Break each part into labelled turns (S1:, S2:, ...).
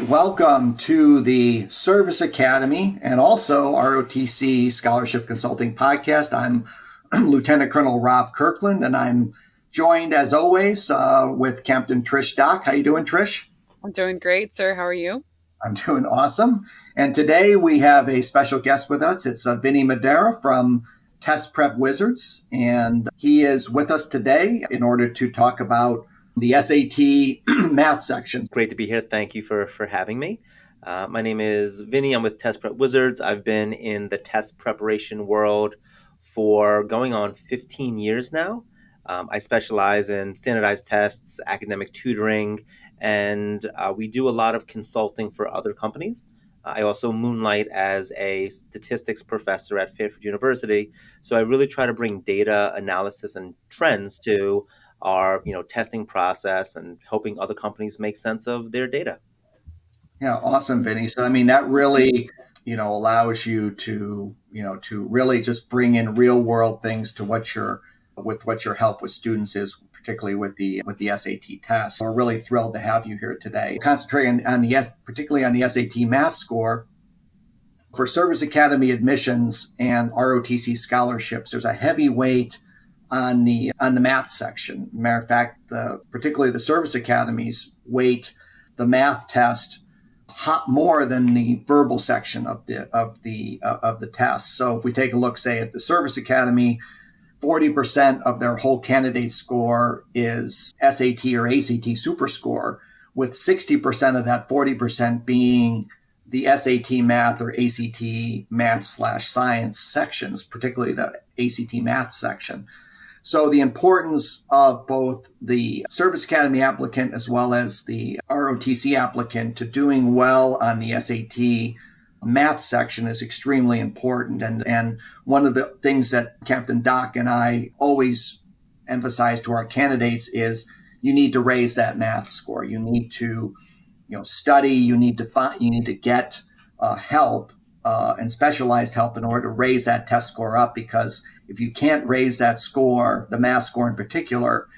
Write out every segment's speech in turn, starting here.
S1: welcome to the Service Academy and also ROTC Scholarship Consulting Podcast. I'm Lieutenant Colonel Rob Kirkland, and I'm joined, as always, with Captain Trish Dock. How you doing, Trish?
S2: I'm doing great, sir. How are you?
S1: I'm doing awesome. And today we have a special guest with us. It's Vinny Madera from Test Prep Wizards, and he is with us today in order to talk about the SAT math section.
S3: Great to be here. Thank you for having me. My name is Vinny. I'm with Test Prep Wizards. I've been in the test preparation world for going on 15 years now. I specialize in standardized tests, academic tutoring, and we do a lot of consulting for other companies. I also moonlight as a statistics professor at Fairfield University. So I really try to bring data analysis and trends to our testing process and helping other companies make sense of their data.
S1: Yeah, awesome, Vinny. So I mean that really allows you to to really just bring in real world things to what your help with students is, particularly with the SAT test. We're really thrilled to have you here today. Concentrating particularly on the SAT math score. For Service Academy admissions and ROTC scholarships, there's a heavy weight on the math section. Matter of fact, particularly the Service Academies weight the math test more than the verbal section of the test. So if we take a look, say, at the Service Academy, 40% of their whole candidate score is SAT or ACT super score, with 60% of that 40% being the SAT math or ACT math/science sections, particularly the ACT math section. So the importance of both the Service Academy applicant as well as the ROTC applicant to doing well on the SAT math section is extremely important. And one of the things that Captain Doc and I always emphasize to our candidates is you need to raise that math score. You need to study. You need to get help and specialized help in order to raise that test score up, because if you can't raise that score, the math score in particular,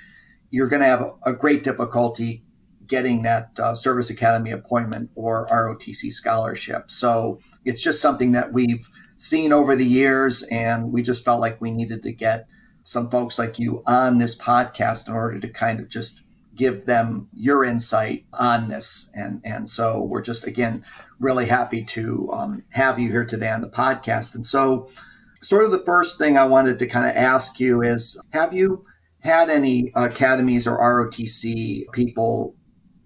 S1: you're going to have a great difficulty getting that Service Academy appointment or ROTC scholarship. So it's just something that we've seen over the years, and we just felt like we needed to get some folks like you on this podcast in order to kind of just give them your insight on this. And so we're just, again, really happy to have you here today on the podcast. And so sort of the first thing I wanted to kind of ask you is, have you had any academies or ROTC people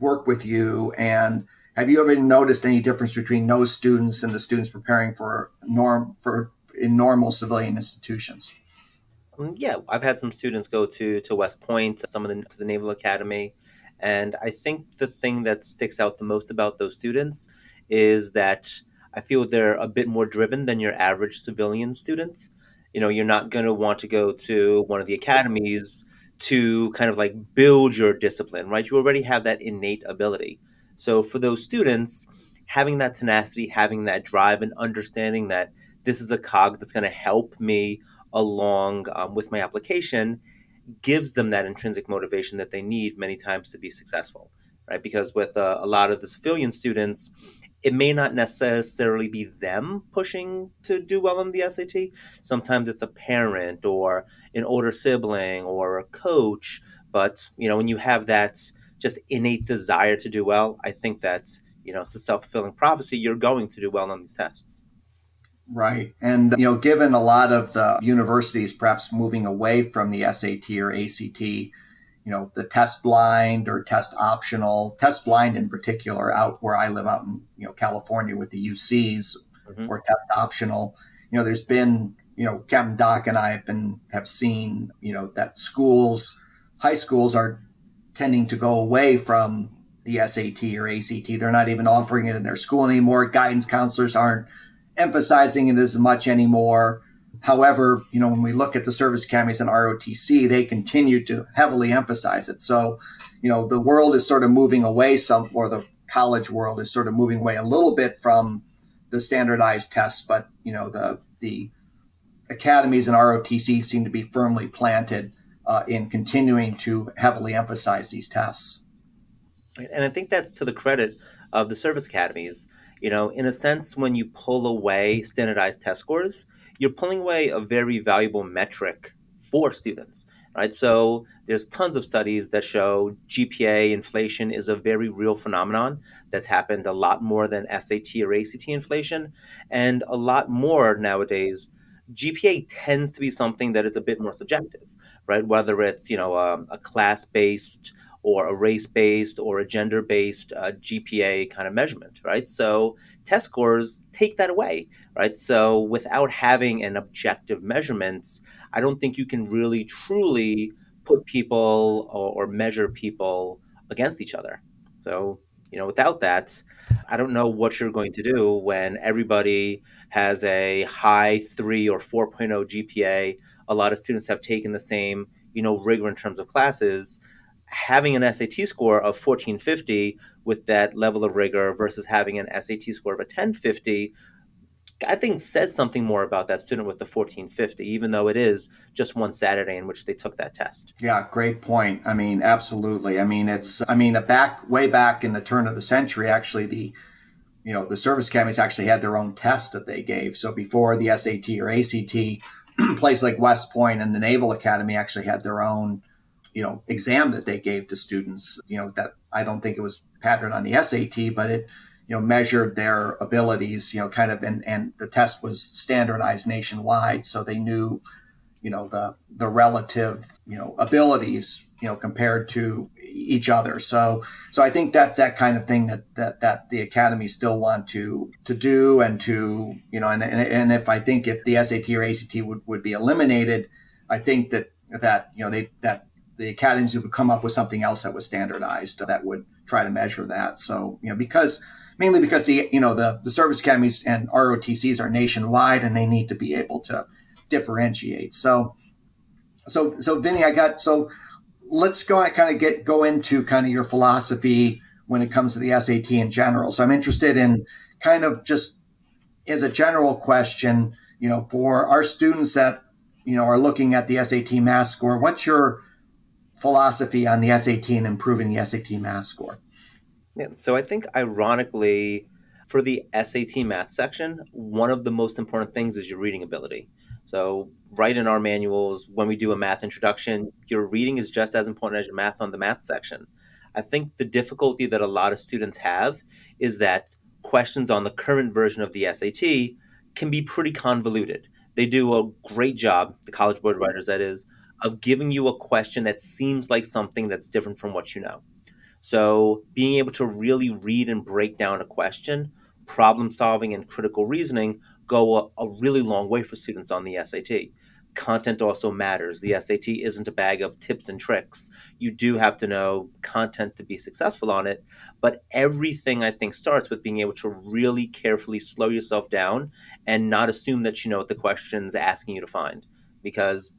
S1: work with you? And have you ever noticed any difference between those students and the students preparing in normal civilian institutions?
S3: Yeah, I've had some students go to West Point, some of to the Naval Academy. And I think the thing that sticks out the most about those students is that I feel they're a bit more driven than your average civilian students. You're not going to want to go to one of the academies to kind of like build your discipline, right? You already have that innate ability. So for those students, having that tenacity, having that drive, and understanding that this is a cog that's going to help me along with my application gives them that intrinsic motivation that they need many times to be successful, right? Because with a lot of the civilian students, it may not necessarily be them pushing to do well on the SAT. Sometimes it's a parent or an older sibling or a coach. But, when you have that just innate desire to do well, I think that, it's a self-fulfilling prophecy. You're going to do well on these tests.
S1: Right. And, given a lot of the universities perhaps moving away from the SAT or ACT, the test blind or test blind in particular, out where I live out in, California with the UCs, or test optional, there's been, Captain Doc and I have seen, that high schools are tending to go away from the SAT or ACT. They're not even offering it in their school anymore. Guidance counselors aren't emphasizing it as much anymore. However, when we look at the service academies and ROTC, they continue to heavily emphasize it. So, the world is sort of moving away or the college world is sort of moving away a little bit from the standardized tests, but, the academies and ROTC seem to be firmly planted in continuing to heavily emphasize these tests.
S3: And I think that's to the credit of the service academies. In a sense, when you pull away standardized test scores, you're pulling away a very valuable metric for students, right? So there's tons of studies that show GPA inflation is a very real phenomenon that's happened a lot more than SAT or ACT inflation, and a lot more nowadays. GPA tends to be something that is a bit more subjective, right? Whether it's a class-based or a race-based or a gender-based GPA kind of measurement, right? So test scores take that away, right? So without having an objective measurement, I don't think you can really truly put people or measure people against each other. So, without that, I don't know what you're going to do when everybody has a high 3 or 4.0 GPA. A lot of students have taken the same, rigor in terms of classes. Having an SAT score of 1450 with that level of rigor versus having an SAT score of a 1050, I think says something more about that student with the 1450, even though it is just one Saturday in which they took that test.
S1: Yeah, great point. I mean, absolutely. I mean, way back in the turn of the century, actually, the service academies actually had their own test that they gave. So before the SAT or ACT, place like West Point and the Naval Academy actually had their own, exam that they gave to students. That I don't think it was patterned on the SAT, but it, measured their abilities, kind of, and the test was standardized nationwide, so they knew, the relative, abilities, compared to each other. So I think that's that kind of thing that the academies still want to do, and to, and if I think if the SAT or ACT would be eliminated, I think that the academies would come up with something else that was standardized that would try to measure that. So, mainly because the service academies and ROTCs are nationwide, and they need to be able to differentiate. So Vinny, let's go into kind of your philosophy when it comes to the SAT in general. So I'm interested in kind of just as a general question, for our students that, are looking at the SAT math score, what's your philosophy on the SAT and improving the SAT math score?
S3: Yeah, so I think ironically, for the SAT math section, one of the most important things is your reading ability. So, right in our manuals, when we do a math introduction, your reading is just as important as your math on the math section. I think the difficulty that a lot of students have is that questions on the current version of the SAT can be pretty convoluted. They do a great job, the College Board writers, that is, of giving you a question that seems like something that's different from what you know. So being able to really read and break down a question, problem solving and critical reasoning go a really long way for students on the SAT. Content also matters. The SAT isn't a bag of tips and tricks. You do have to know content to be successful on it, but everything I think starts with being able to really carefully slow yourself down and not assume that you know what the question's asking you to find. Because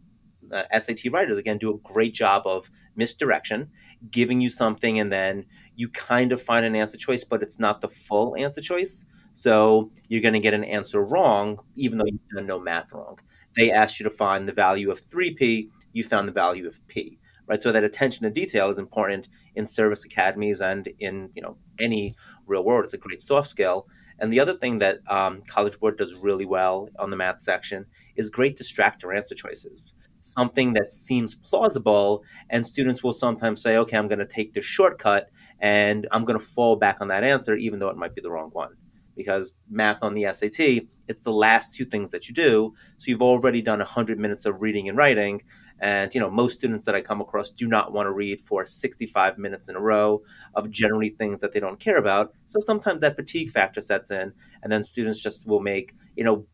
S3: SAT writers, again, do a great job of misdirection, giving you something, and then you kind of find an answer choice, but it's not the full answer choice. So you're going to get an answer wrong, even though you've done no math wrong. They asked you to find the value of 3p, you found the value of p. Right, so that attention to detail is important in service academies and in any real world. It's a great soft skill. And the other thing that College Board does really well on the math section is great distractor answer choices. Something that seems plausible, and students will sometimes say, okay, I'm going to take the shortcut and I'm going to fall back on that answer, even though it might be the wrong one. Because math on the SAT, it's the last two things that you do. So you've already done 100 minutes of reading and writing. And, most students that I come across do not want to read for 65 minutes in a row of generally things that they don't care about. So sometimes that fatigue factor sets in, and then students just will make,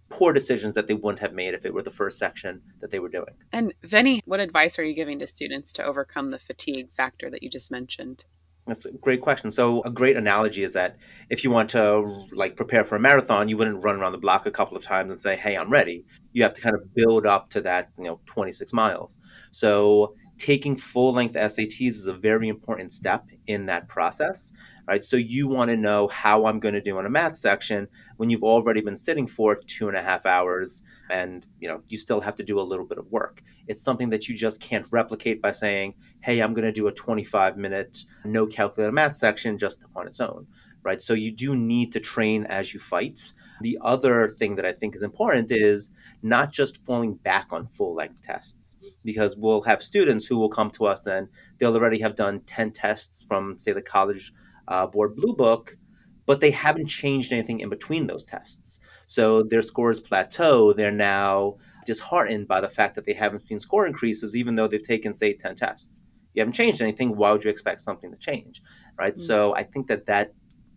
S3: poor decisions that they wouldn't have made if it were the first section that they were doing.
S2: And Vinny, what advice are you giving to students to overcome the fatigue factor that you just mentioned?
S3: That's a great question. So a great analogy is that if you want to prepare for a marathon, you wouldn't run around the block a couple of times and say, "Hey, I'm ready." You have to kind of build up to that, 26 miles. So taking full length SATs is a very important step in that process, right? So you want to know how I'm going to do in a math section when you've already been sitting for 2.5 hours, and you still have to do a little bit of work. It's something that you just can't replicate by saying, hey, I'm going to do a 25-minute no calculator math section just on its own. right? So you do need to train as you fight. The other thing that I think is important is not just falling back on full length tests, because we'll have students who will come to us and they'll already have done 10 tests from, say, the College Board Blue Book, but they haven't changed anything in between those tests. So their scores plateau. They're now disheartened by the fact that they haven't seen score increases, even though they've taken, say, 10 tests. You haven't changed anything. Why would you expect something to change? Right.
S2: Mm.
S3: So I think that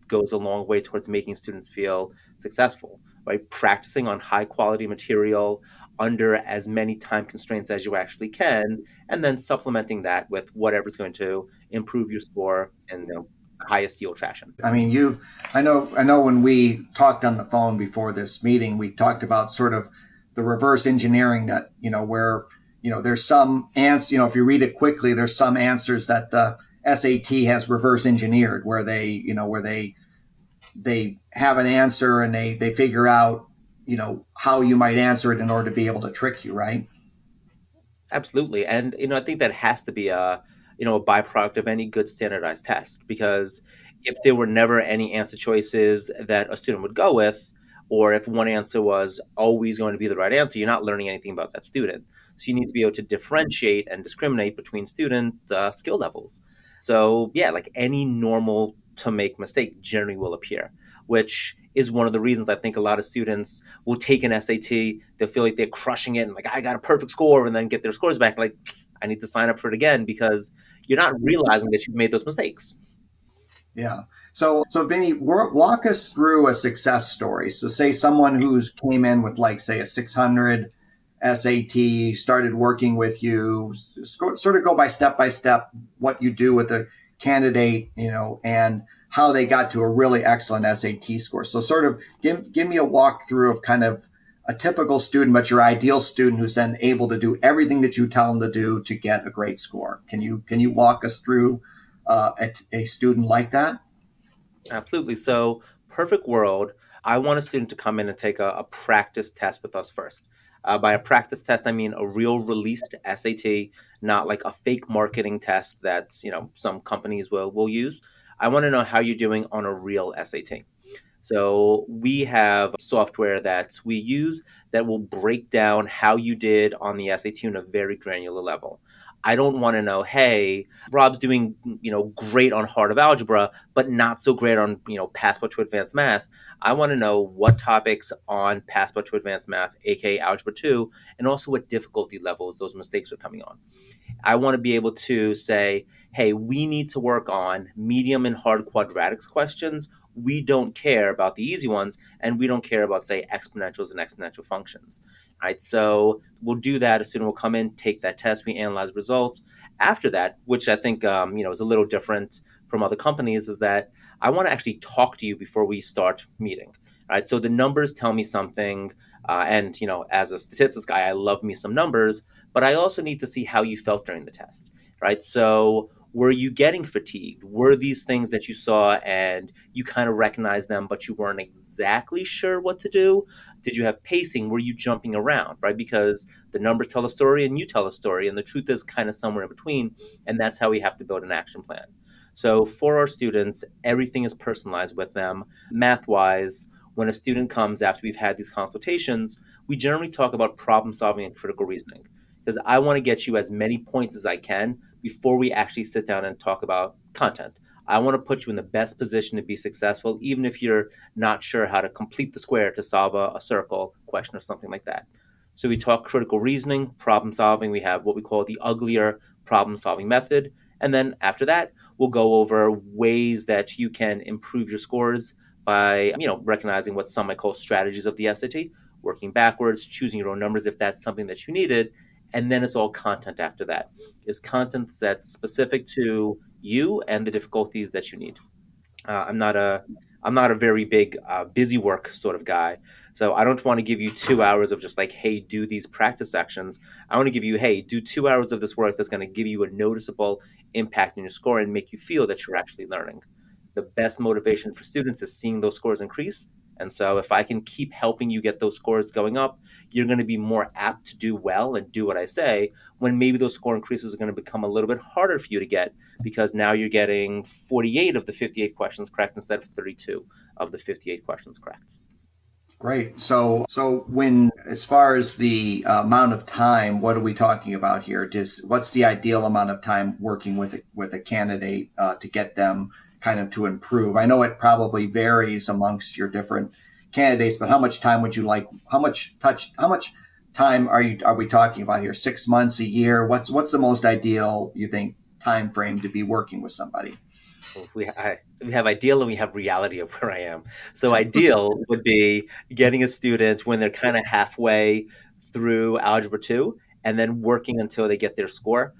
S3: goes a long way towards making students feel successful, right? Practicing on high quality material under as many time constraints as you actually can, and then supplementing that with whatever's going to improve your score in the highest yield fashion.
S1: I mean, I know when we talked on the phone before this meeting, we talked about sort of the reverse engineering that, where, there's some answer, if you read it quickly, there's some answers that the SAT has reverse engineered where they have an answer and they figure out, how you might answer it in order to be able to trick you, right?
S3: Absolutely. And I think that has to be a byproduct of any good standardized test, because if there were never any answer choices that a student would go with, or if one answer was always going to be the right answer, you're not learning anything about that student. So you need to be able to differentiate and discriminate between student skill levels. So yeah, like any normal to make mistake generally will appear, which is one of the reasons I think a lot of students will take an SAT. They'll feel like they're crushing it and like, I got a perfect score, and then get their scores back. Like, I need to sign up for it again, because you're not realizing that you've made those mistakes.
S1: Yeah. So Vinny, walk us through a success story. So say someone who's came in with like, say, a 600 SAT, started working with you, sort of go by step what you do with a candidate, and how they got to a really excellent SAT score. So sort of give me a walkthrough of kind of a typical student, but your ideal student who's then able to do everything that you tell them to do to get a great score. Can you walk us through a student like that?
S3: Absolutely. So, perfect world, I want a student to come in and take a practice test with us first. By a practice test, I mean a real released SAT, not like a fake marketing test that some companies will use. I want to know how you're doing on a real SAT. So we have software that we use that will break down how you did on the SAT on a very granular level. I don't want to know, hey, Rob's doing, great on heart of algebra, but not so great on, passport to advanced math. I want to know what topics on passport to advanced math, aka algebra 2, and also what difficulty levels those mistakes are coming on. I want to be able to say, hey, we need to work on medium and hard quadratics questions. We don't care about the easy ones, and we don't care about, say, exponentials and exponential functions. Right. So we'll do that. A student will come in, take that test. We analyze results. After that, which I think is a little different from other companies, is that I want to actually talk to you before we start meeting. Right. So the numbers tell me something. And as a statistics guy, I love me some numbers, but I also need to see how you felt during the test, right? So were you getting fatigued? Were these things that you saw and you kind of recognized them, but you weren't exactly sure what to do? Did you have pacing? Were you jumping around, right? Because the numbers tell a story and you tell a story, and the truth is kind of somewhere in between. And that's how we have to build an action plan. So for our students, everything is personalized with them. Math wise, when a student comes after we've had these consultations, we generally talk about problem solving and critical reasoning, because I want to get you as many points as I can before we actually sit down and talk about content. I want to put you in the best position to be successful, even if you're not sure how to complete the square to solve a circle question or something like that. So we talk critical reasoning, problem solving. We have what we call the uglier problem solving method. And then after that, we'll go over ways that you can improve your scores by, recognizing what some might call strategies of the SAT, working backwards, choosing your own numbers if that's something that you needed, and then it's all content after that. Is content that's specific to you and the difficulties that you need. I'm not a very big busy work sort of guy. So I don't want to give you 2 hours of just like, hey, do these practice sections. I want to give you, hey, do 2 hours of this work that's going to give you a noticeable impact in your score, and make you feel that you're actually learning. The best motivation for students is seeing those scores increase, And so if I can keep helping you get those scores going up, you're going to be more apt to do well and do what I say, when maybe those score increases are going to become a little bit harder for you to get, because now you're getting 48 of the 58 questions correct instead of 32 of the 58 questions correct.
S1: Great. So when, as far as the amount of time, what are we talking about here? What's the ideal amount of time working with a candidate to get them kind of to improve? I know it probably varies amongst your different candidates, but how much time would you like? How much time are we talking about here? 6 months, a year? What's the most ideal, you think, time frame to be working with somebody?
S3: We have ideal and we have reality of where I am. So ideal would be getting a student when they're kind of halfway through Algebra 2 and then working until they get their score,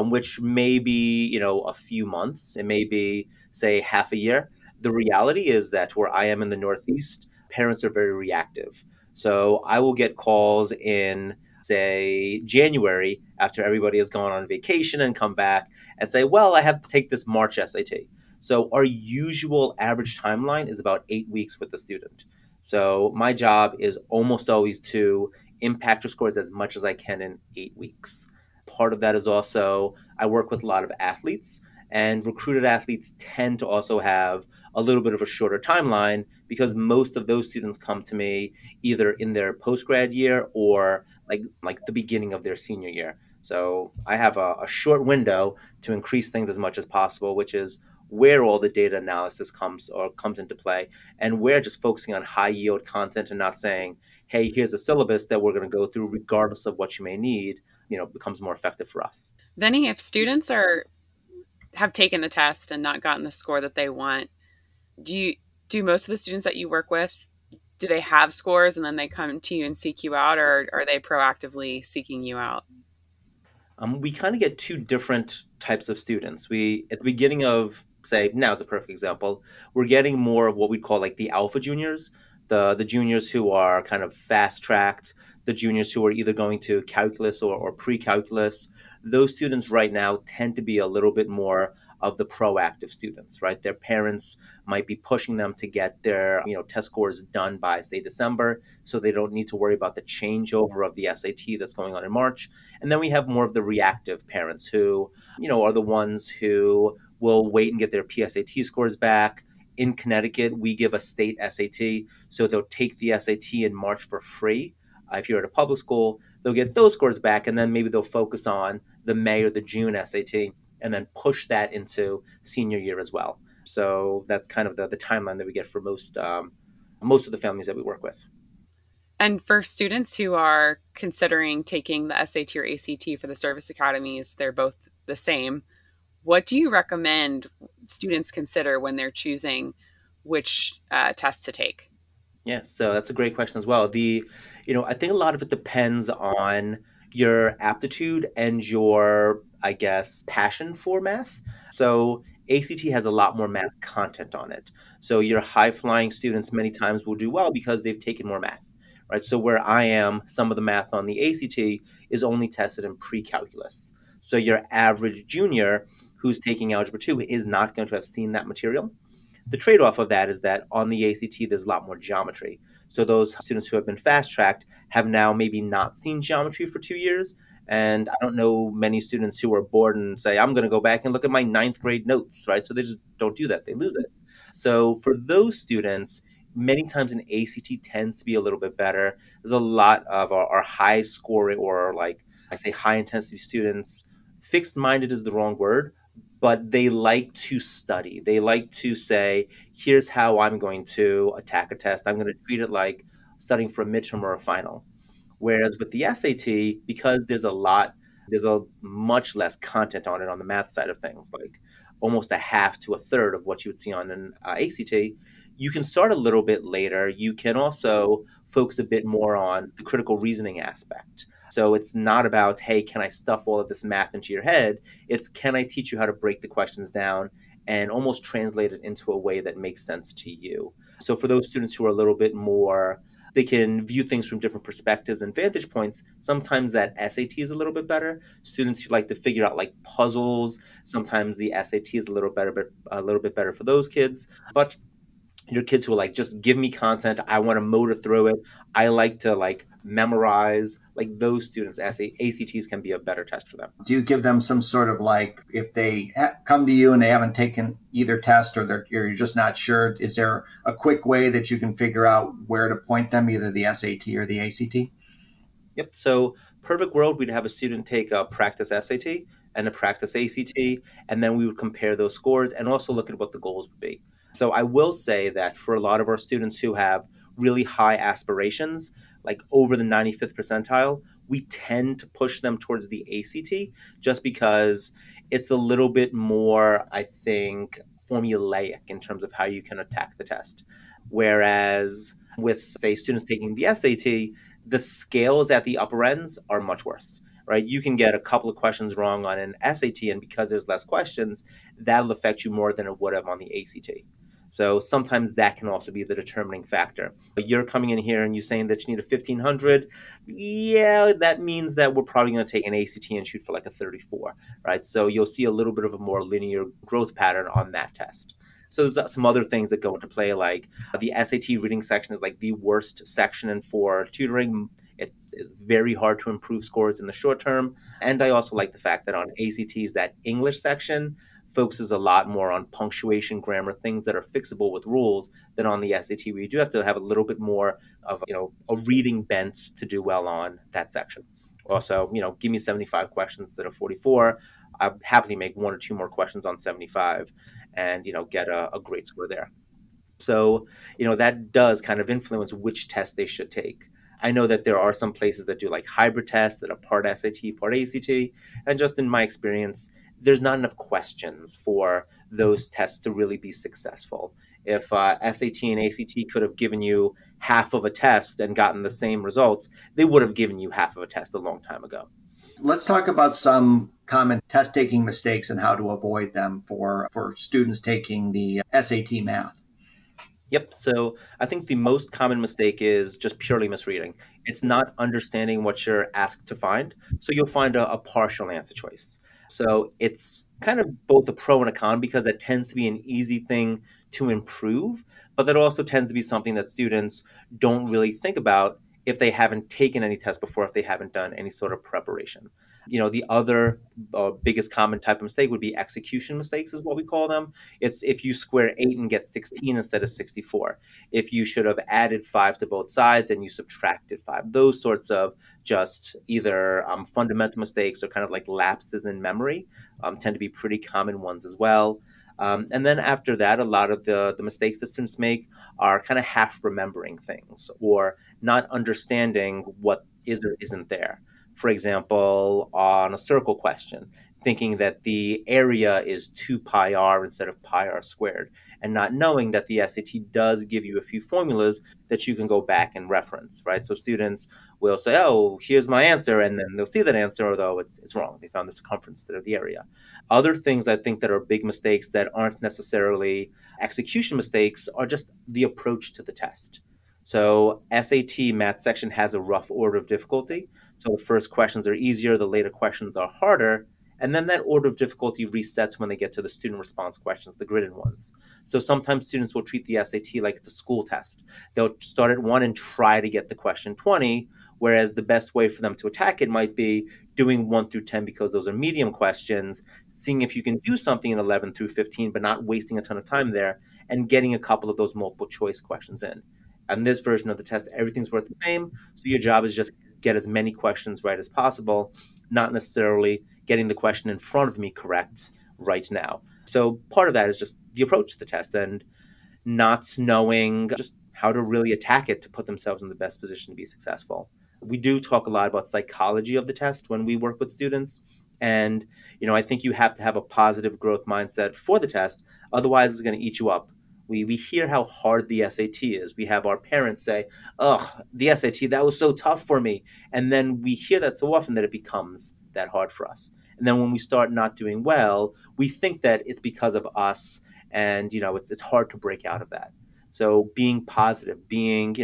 S3: which may be, a few months. It may be, say, half a year. The reality is that where I am in the Northeast, parents are very reactive. So I will get calls in, say, January after everybody has gone on vacation and come back and say, well, I have to take this March SAT. So our usual average timeline is about 8 weeks with the student. So my job is almost always to impact your scores as much as I can in 8 weeks. Part of that is also I work with a lot of athletes, and recruited athletes tend to also have a little bit of a shorter timeline because most of those students come to me either in their post grad year or like the beginning of their senior year. So I have a short window to increase things as much as possible, which is where all the data analysis comes into play, and we're just focusing on high yield content and not saying, hey, here's a syllabus that we're going to go through regardless of what you may need, becomes more effective for us.
S2: Vinny, if students have taken the test and not gotten the score that they want, do most of the students that you work with, do they have scores and then they come to you and seek you out, or are they proactively seeking you out?
S3: We kind of get two different types of students. We, at the beginning of, say, now is a perfect example, we're getting more of what we call like the alpha juniors, the juniors who are kind of fast tracked, the juniors who are either going to calculus or pre calculus. Those students right now tend to be a little bit more of the proactive students, right? Their parents might be pushing them to get their test scores done by, say, December, so they don't need to worry about the changeover of the SAT that's going on in March. And then we have more of the reactive parents who, are the ones who will wait and get their PSAT scores back. In Connecticut, we give a state SAT, so they'll take the SAT in March for free. If you're at a public school, they'll get those scores back, and then maybe they'll focus on the May or the June SAT and then push that into senior year as well. So that's kind of the timeline that we get for most of the families that we work with.
S2: And for students who are considering taking the SAT or ACT for the service academies, they're both the same. What do you recommend students consider when they're choosing which test to take?
S3: Yeah, so that's a great question as well. I think a lot of it depends on your aptitude and your, I guess, passion for math. So ACT has a lot more math content on it. So your high flying students many times will do well because they've taken more math, right? So where I am, some of the math on the ACT is only tested in pre-calculus. So your average junior who's taking Algebra 2 is not going to have seen that material. The trade-off of that is that on the ACT, there's a lot more geometry. So those students who have been fast-tracked have now maybe not seen geometry for 2 years. And I don't know many students who are bored and say, I'm going to go back and look at my ninth grade notes, right? So they just don't do that. They lose it. So for those students, many times an ACT tends to be a little bit better. There's a lot of our high scoring, or like I say, high intensity students. Fixed minded is the wrong word, but they like to study. They like to say, here's how I'm going to attack a test. I'm going to treat it like studying for a midterm or a final. Whereas with the SAT, because there's a much less content on it on the math side of things, like almost a half to a third of what you would see on an ACT. You can start a little bit later. You can also focus a bit more on the critical reasoning aspect. So it's not about, hey, can I stuff all of this math into your head? It's, can I teach you how to break the questions down and almost translate it into a way that makes sense to you? So for those students who are a little bit more, they can view things from different perspectives and vantage points. Sometimes that SAT is a little bit better. Students who like to figure out like puzzles, sometimes the SAT is a little bit better for those kids. But your kids who are like, just give me content. I want to motor through it. I like to like memorize. Like those students, ACTs can be a better test for them.
S1: Do you give them some sort of like, if they come to you and they haven't taken either test, or you're just not sure, is there a quick way that you can figure out where to point them, either the SAT or the ACT?
S3: Yep. So perfect world, we'd have a student take a practice SAT and a practice ACT, and then we would compare those scores and also look at what the goals would be. So I will say that for a lot of our students who have really high aspirations, like over the 95th percentile, we tend to push them towards the ACT just because it's a little bit more, I think, formulaic in terms of how you can attack the test. Whereas with, say, students taking the SAT, the scales at the upper ends are much worse, right? You can get a couple of questions wrong on an SAT, and because there's less questions, that'll affect you more than it would have on the ACT. So sometimes that can also be the determining factor. But you're coming in here and you're saying that you need a 1500. Yeah, that means that we're probably going to take an ACT and shoot for like a 34, right? So you'll see a little bit of a more linear growth pattern on that test. So there's some other things that go into play, like the SAT reading section is like the worst section for tutoring. It is very hard to improve scores in the short term. And I also like the fact that on ACTs, that English section focuses a lot more on punctuation, grammar, things that are fixable with rules than on the SAT, where you do have to have a little bit more of, a reading bent to do well on that section. Also, give me 75 questions instead of 44. I'd happily make one or two more questions on 75 and, get a great score there. So, that does kind of influence which test they should take. I know that there are some places that do like hybrid tests that are part SAT, part ACT. And just in my experience, there's not enough questions for those tests to really be successful. If SAT and ACT could have given you half of a test and gotten the same results, they would have given you half of a test a long time ago.
S1: Let's talk about some common test taking mistakes and how to avoid them for students taking the SAT math.
S3: Yep. So I think the most common mistake is just purely misreading. It's not understanding what you're asked to find. So you'll find a partial answer choice. So it's kind of both a pro and a con because it tends to be an easy thing to improve, but that also tends to be something that students don't really think about if they haven't taken any tests before, if they haven't done any sort of preparation. The other biggest common type of mistake would be execution mistakes, is what we call them. It's if you square 8 and get 16 instead of 64. If you should have added 5 to both sides and you subtracted 5. Those sorts of just either fundamental mistakes or kind of like lapses in memory tend to be pretty common ones as well. And then after that, a lot of the mistakes that students make are kind of half remembering things or not understanding what is or isn't there. For example, on a circle question, thinking that the area is 2 pi r instead of pi r squared, and not knowing that the SAT does give you a few formulas that you can go back and reference, right? So students will say, oh, here's my answer, and then they'll see that answer, although it's wrong. They found the circumference instead of the area. Other things I think that are big mistakes that aren't necessarily execution mistakes are just the approach to the test. So SAT math section has a rough order of difficulty. So the first questions are easier, the later questions are harder. And then that order of difficulty resets when they get to the student response questions, the gridded ones. So sometimes students will treat the SAT like it's a school test. They'll start at 1 and try to get the question 20, whereas the best way for them to attack it might be doing 1 through 10 because those are medium questions, seeing if you can do something in 11 through 15, but not wasting a ton of time there, and getting a couple of those multiple choice questions in. And this version of the test, everything's worth the same. So your job is just get as many questions right as possible, not necessarily getting the question in front of me correct right now. So part of that is just the approach to the test and not knowing just how to really attack it to put themselves in the best position to be successful. We do talk a lot about psychology of the test when we work with students. And, I think you have to have a positive growth mindset for the test. Otherwise, it's going to eat you up. We hear how hard the SAT is. We have our parents say, oh, the SAT, that was so tough for me. And then we hear that so often that it becomes that hard for us. And then when we start not doing well, we think that it's because of us, and it's hard to break out of that. So being positive, being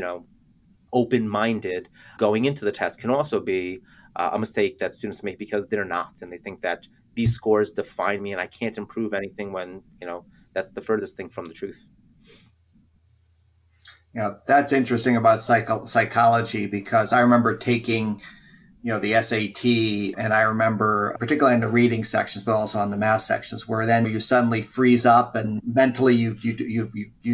S3: open-minded going into the test can also be a mistake that students make because they're not, and they think that these scores define me and I can't improve anything when that's the furthest thing from the truth.
S1: Yeah, that's interesting about psychology because I remember taking the SAT, and I remember particularly in the reading sections, but also on the math sections, where then you suddenly freeze up and mentally you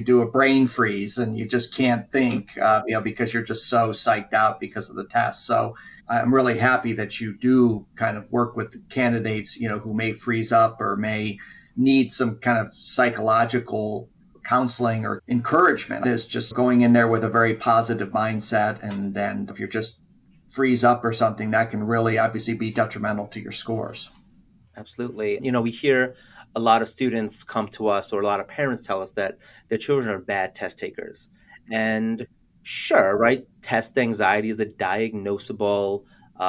S1: do a brain freeze and you just can't think, because you're just so psyched out because of the test. So I'm really happy that you do kind of work with candidates, who may freeze up or may need some kind of psychological counseling or encouragement. Is just going in there with a very positive mindset, and then if you're just freeze up or something, that can really obviously be detrimental to your scores.
S3: Absolutely. We hear a lot of students come to us, or a lot of parents tell us that their children are bad test takers. And sure, right? Test anxiety is a diagnosable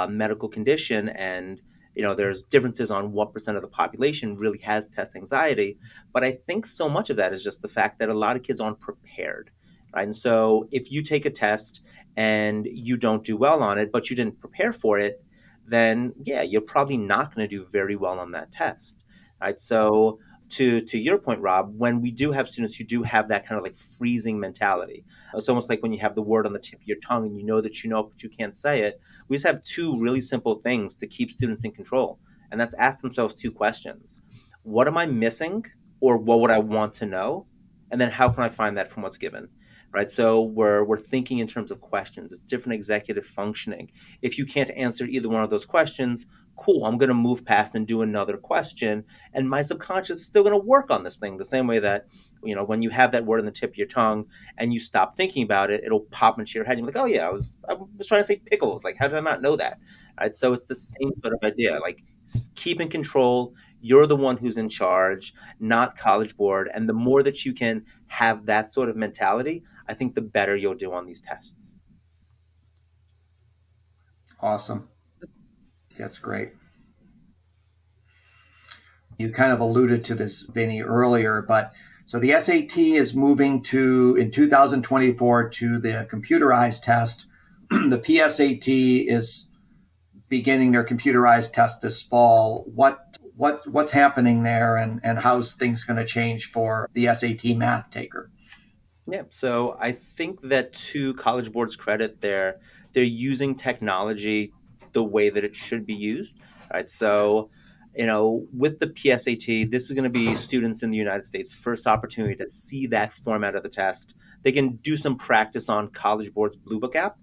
S3: medical condition. And, there's differences on what percent of the population really has test anxiety. But I think so much of that is just the fact that a lot of kids aren't prepared. Right. And so if you take a test and you don't do well on it, but you didn't prepare for it, then yeah, you're probably not going to do very well on that test. Right. So to your point, Rob, when we do have students who do have that kind of like freezing mentality, it's almost like when you have the word on the tip of your tongue and you know, but you can't say it. We just have two really simple things to keep students in control. And that's ask themselves two questions. What am I missing? Or what would I want to know? And then how can I find that from what's given? Right. So we're thinking in terms of questions. It's different executive functioning. If you can't answer either one of those questions, cool, I'm going to move past and do another question. And my subconscious is still going to work on this thing the same way that, when you have that word on the tip of your tongue and you stop thinking about it, it'll pop into your head. And you're like, oh, yeah, I was trying to say pickles. Like, how did I not know that? Right. So it's the same sort of idea. Like, keep in control. You're the one who's in charge, not College Board. And the more that you can have that sort of mentality, I think the better you'll do on these tests.
S1: Awesome. That's great. You kind of alluded to this, Vinny, earlier, but so the SAT is moving to in 2024 to the computerized test. The PSAT is beginning their computerized test this fall. What's happening there, and how's things going to change for the SAT math taker?
S3: Yeah, so I think that to College Board's credit, they're using technology the way that it should be used. Right. So, with the PSAT, this is going to be students in the United States' first opportunity to see that format of the test. They can do some practice on College Board's Blue Book app,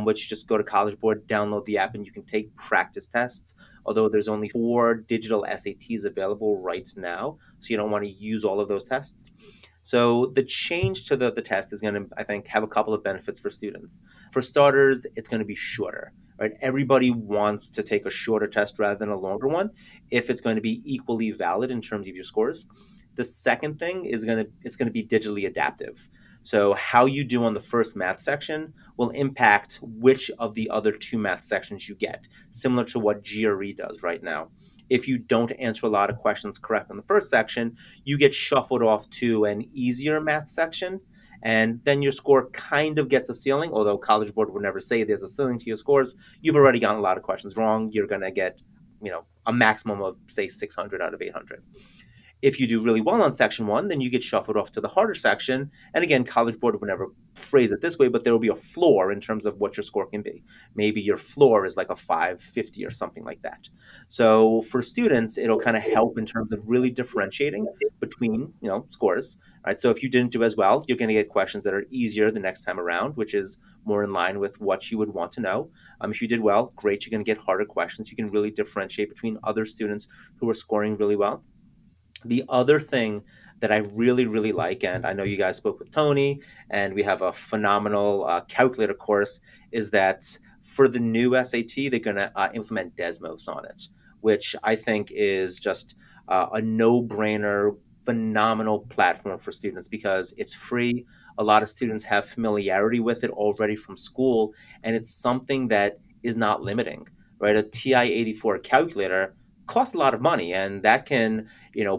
S3: which just go to College Board, download the app, and you can take practice tests. Although there's only 4 digital SATs available right now, so you don't want to use all of those tests. So the change to the test is going to, I think, have a couple of benefits for students. For starters, it's going to be shorter, right? Everybody wants to take a shorter test rather than a longer one if it's going to be equally valid in terms of your scores. The second thing is it's going to be digitally adaptive. So how you do on the first math section will impact which of the other 2 math sections you get, similar to what GRE does right now. If you don't answer a lot of questions correct in the first section, you get shuffled off to an easier math section. And then your score kind of gets a ceiling, although College Board would never say there's a ceiling to your scores. You've already gotten a lot of questions wrong. You're going to get, a maximum of, say, 600 out of 800. If you do really well on section one, then you get shuffled off to the harder section. And again, College Board would never phrase it this way, but there will be a floor in terms of what your score can be. Maybe your floor is like a 550 or something like that. So for students, it'll kind of help in terms of really differentiating between, scores. Right. So if you didn't do as well, you're going to get questions that are easier the next time around, which is more in line with what you would want to know. If you did well, great, you're going to get harder questions. You can really differentiate between other students who are scoring really well. The other thing that I really, really like, and I know you guys spoke with Tony, and we have a phenomenal calculator course, is that for the new SAT, they're going to implement Desmos on it, which I think is just a no-brainer, phenomenal platform for students because it's free. A lot of students have familiarity with it already from school, and it's something that is not limiting, right? A TI-84 calculator costs a lot of money, and that can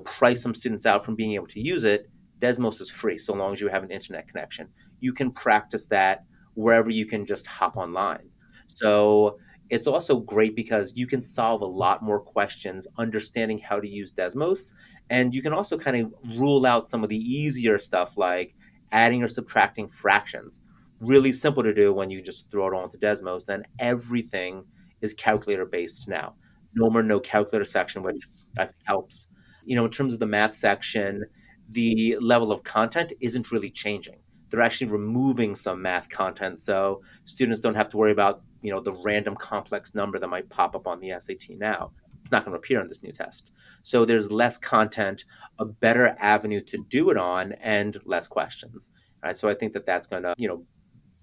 S3: price some students out from being able to use it. Desmos is free so long as you have an internet connection. You can practice that wherever you can just hop online. So it's also great because you can solve a lot more questions understanding how to use Desmos. And you can also kind of rule out some of the easier stuff like adding or subtracting fractions. Really simple to do when you just throw it all into Desmos, and everything is calculator based now. No more no calculator section, which I think helps. In terms of the math section, the level of content isn't really changing. They're actually removing some math content, so students don't have to worry about the random complex number that might pop up on the SAT now. It's not going to appear on this new test. So there's less content, a better avenue to do it on, and less questions. Right. So I think that that's going to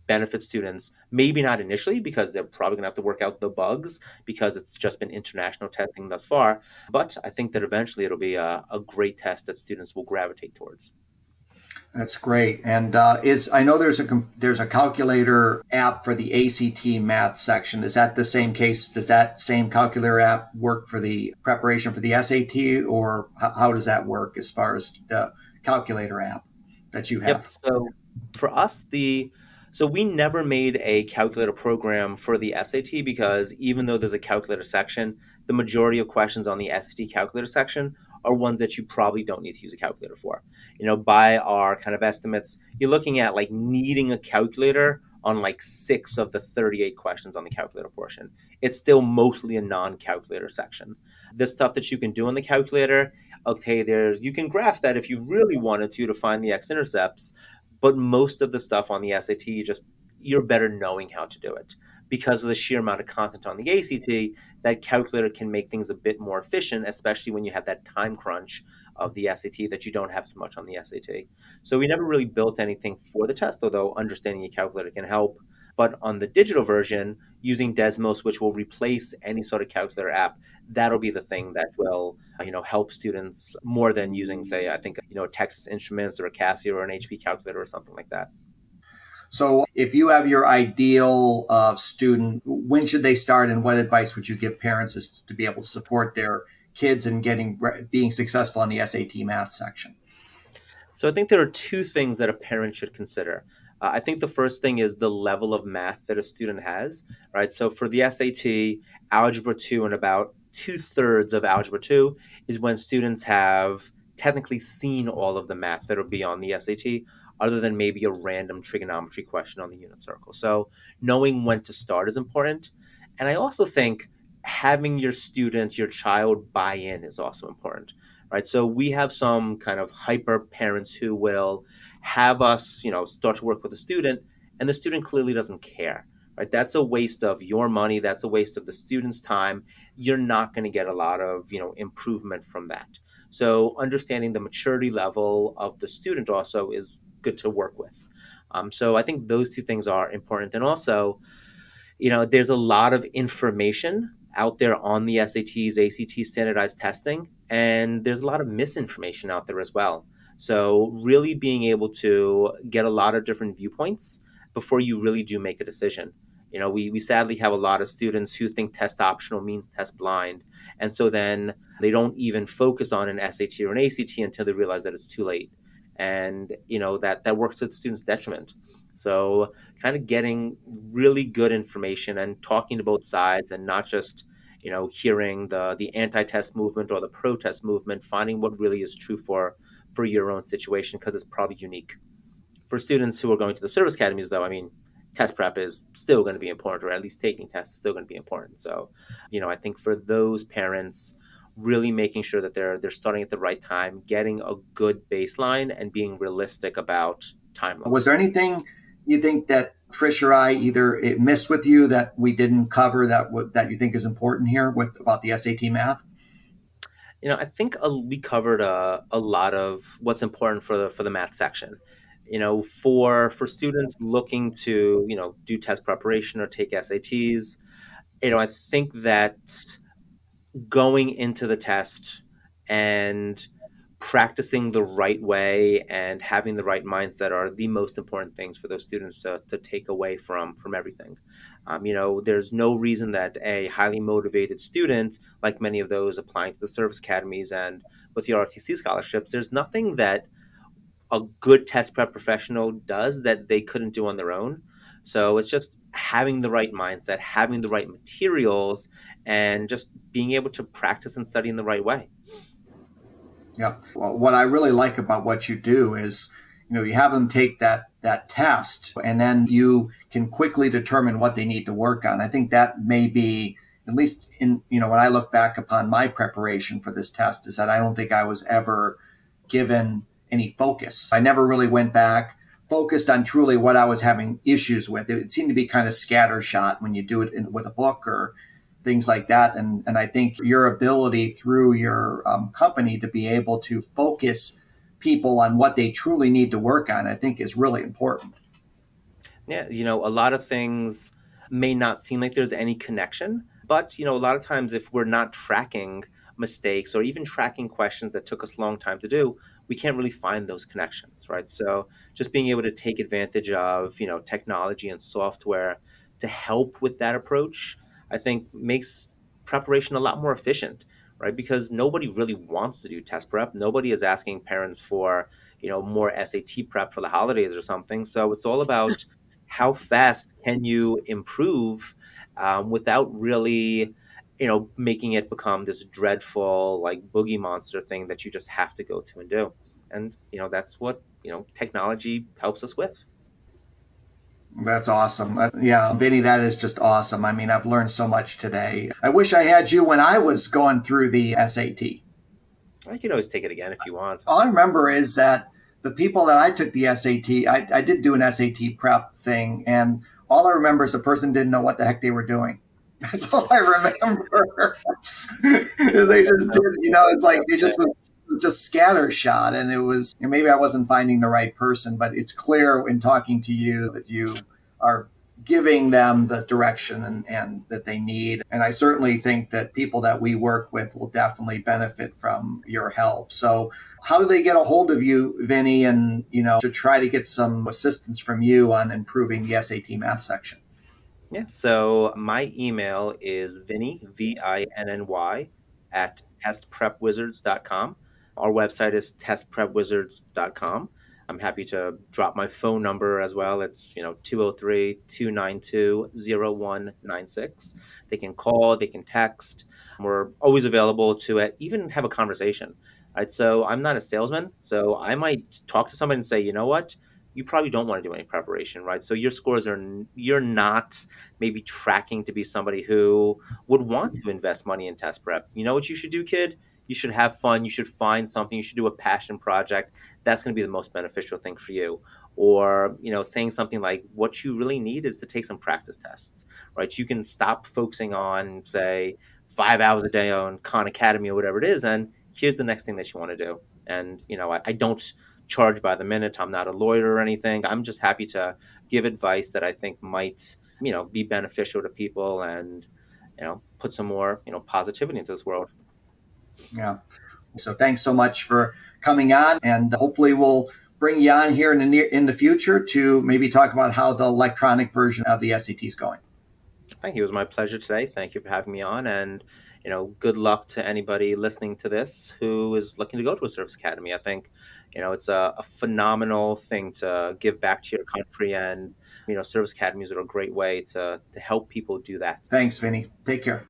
S3: benefit students, maybe not initially because they're probably going to have to work out the bugs because it's just been international testing thus far. But I think that eventually it'll be a great test that students will gravitate towards.
S1: That's great. And is I know there's a calculator app for the ACT math section. Is that the same case? Does that same calculator app work for the preparation for the SAT, or how does that work as far as the calculator app that you
S3: Yep.
S1: have?
S3: So for us, so we never made a calculator program for the SAT because even though there's a calculator section, the majority of questions on the SAT calculator section are ones that you probably don't need to use a calculator for. By our kind of estimates, you're looking at like needing a calculator on like 6 of the 38 questions on the calculator portion. It's still mostly a non-calculator section. The stuff that you can do on the calculator, okay, you can graph that if you really wanted to find the x-intercepts, but most of the stuff on the SAT, you're better knowing how to do it. Because of the sheer amount of content on the ACT, that calculator can make things a bit more efficient, especially when you have that time crunch of the SAT that you don't have as much on the SAT. So we never really built anything for the test, although understanding a calculator can help. But on the digital version, using Desmos, which will replace any sort of calculator app, that'll be the thing that will help students more than using, say, I think Texas Instruments or a Casio or an HP calculator or something like that.
S1: So, if you have your ideal student, when should they start, and what advice would you give parents to be able to support their kids in being successful in the SAT math section?
S3: So I think there are two things that a parent should consider. I think the first thing is the level of math that a student has, right? So for the SAT, Algebra 2 and about 2/3 of Algebra 2 is when students have technically seen all of the math that will be on the SAT, other than maybe a random trigonometry question on the unit circle. So knowing when to start is important. And I also think having your student, your child buy in is also important, right? So we have some kind of hyper parents who will have us, start to work with a student, and the student clearly doesn't care, right? That's a waste of your money. That's a waste of the student's time. You're not going to get a lot of, improvement from that. So understanding the maturity level of the student also is good to work with. So I think those two things are important. And also, there's a lot of information out there on the SATs, ACT standardized testing, and there's a lot of misinformation out there as well. So really being able to get a lot of different viewpoints before you really do make a decision. We sadly have a lot of students who think test optional means test blind. And so then they don't even focus on an SAT or an ACT until they realize that it's too late. And, that works to the student's detriment. So kind of getting really good information and talking to both sides and not just hearing the anti-test movement or the protest movement, finding what really is true for your own situation because it's probably unique. For students who are going to the service academies, though, I mean, test prep is still going to be important, or at least taking tests is still going to be important. So I think for those parents, really making sure that they're starting at the right time, getting a good baseline and being realistic about timeline.
S1: Was there anything you think that Trish or I either it missed with you that we didn't cover that you think is important here about the SAT math?
S3: I think we covered a lot of what's important for the math section. For students looking to do test preparation or take SATs, I think that going into the test and practicing the right way and having the right mindset are the most important things for those students to take away from everything. There's no reason that a highly motivated student, like many of those applying to the service academies and with the ROTC scholarships, there's nothing that a good test prep professional does that they couldn't do on their own. So it's just having the right mindset, having the right materials, and just being able to practice and study in the right way.
S1: Yeah. Well, what I really like about what you do is, you have them take that test, and then you can quickly determine what they need to work on. I think that may be, at least in, when I look back upon my preparation for this test, is that I don't think I was ever given any focus. I never really went back, focused on truly what I was having issues with. It seemed to be kind of scattershot when you do it with a book or things like that. And I think your ability through your company to be able to focus people on what they truly need to work on, I think is really important.
S3: Yeah, a lot of things may not seem like there's any connection, but a lot of times if we're not tracking mistakes or even tracking questions that took us a long time to do, we can't really find those connections, right? So just being able to take advantage of, technology and software to help with that approach, I think makes preparation a lot more efficient, right? Because nobody really wants to do test prep. Nobody is asking parents for, more SAT prep for the holidays or something. So it's all about how fast can you improve without really making it become this dreadful like boogie monster thing that you just have to go to and do. And that's what technology helps us with.
S1: That's awesome. Yeah, Vinny, that is just awesome. I mean, I've learned so much today. I wish I had you when I was going through the SAT.
S3: I can always take it again if you want.
S1: All I remember is that the people that I took the SAT, I did do an SAT prep thing, and all I remember is the person didn't know what the heck they were doing. That's all I remember. Is they just did, it's like they just was just scattershot, and it was, maybe I wasn't finding the right person, but it's clear in talking to you that you are giving them the direction and that they need. And I certainly think that people that we work with will definitely benefit from your help. So how do they get a hold of you, Vinny, and, to try to get some assistance from you on improving the SAT math section?
S3: Yeah. So my email is Vinny, Vinny, at testprepwizards.com. Our website is testprepwizards.com. I'm happy to drop my phone number as well. It's, 203-292-0196. They can call, they can text. We're always available to even have a conversation. Right. So I'm not a salesman. So I might talk to somebody and say, you know what? You probably don't want to do any preparation, right? So your scores you're not maybe tracking to be somebody who would want to invest money in test prep. You know what you should do, kid? You should have fun. You should find something. You should do a passion project. That's going to be the most beneficial thing for you. Or, saying something like, what you really need is to take some practice tests, right? You can stop focusing on, say, 5 hours a day on Khan Academy or whatever it is. And here's the next thing that you want to do. And, I don't charge by the minute. I'm not a lawyer or anything. I'm just happy to give advice that I think might, be beneficial to people and, put some more, positivity into this world.
S1: Yeah. So thanks so much for coming on, and hopefully we'll bring you on here in the future to maybe talk about how the electronic version of the SAT is going.
S3: Thank you. It was my pleasure today. Thank you for having me on. And, good luck to anybody listening to this who is looking to go to a service academy. I think, it's a phenomenal thing to give back to your country. And, service academies are a great way to help people do that.
S1: Thanks, Vinny. Take care.